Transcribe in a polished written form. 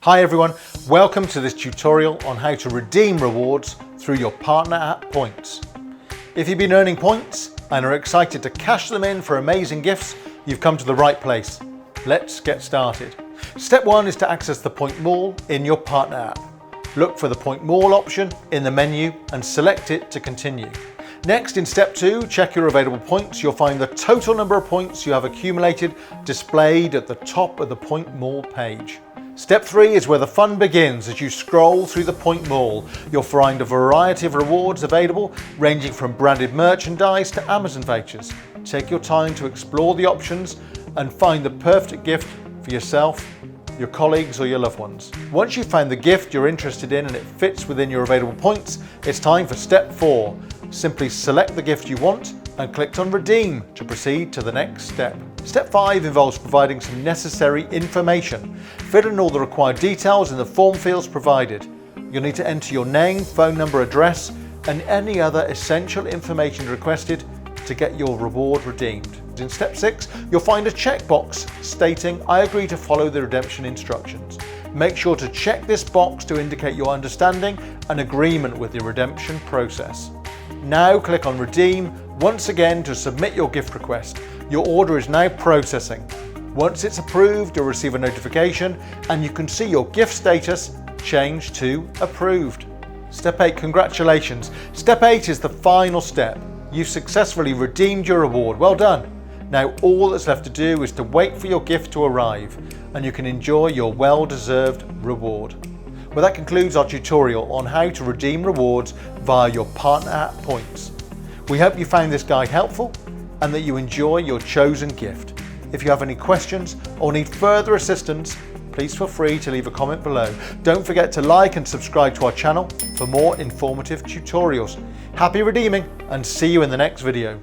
Hi everyone, welcome to this tutorial on how to redeem rewards through your partner app points. If you've been earning points and are excited to cash them in for amazing gifts, you've come to the right place. Let's get started. Step 1 is to access the Point Mall in your partner app. Look for the Point Mall option in the menu and select it to continue. Next, in step 2, check your available points. You'll find the total number of points you have accumulated displayed at the top of the Point Mall page. Step 3 is where the fun begins. As you scroll through the Point Mall, you'll find a variety of rewards available, ranging from branded merchandise to Amazon vouchers. Take your time to explore the options and find the perfect gift for yourself, your colleagues or your loved ones. Once you've found the gift you're interested in and it fits within your available points, it's time for step 4. Simply select the gift you want and click on Redeem to proceed to the next step. Step 5 involves providing some necessary information. Fill in all the required details in the form fields provided. You'll need to enter your name, phone number, address, and any other essential information requested to get your reward redeemed. In step 6, you'll find a checkbox stating, "I agree to follow the redemption instructions." Make sure to check this box to indicate your understanding and agreement with the redemption process. Now click on Redeem once again to submit your gift request. Your order is now processing. Once it's approved, you'll receive a notification and you can see your gift status change to Approved. Step 8, congratulations. Step 8 is the final step. You've successfully redeemed your reward. Well done. Now all that's left to do is to wait for your gift to arrive and you can enjoy your well-deserved reward. Well, that concludes our tutorial on how to redeem rewards via your partner app points. We hope you found this guide helpful and that you enjoy your chosen gift. If you have any questions or need further assistance, please feel free to leave a comment below. Don't forget to like and subscribe to our channel for more informative tutorials. Happy redeeming and see you in the next video.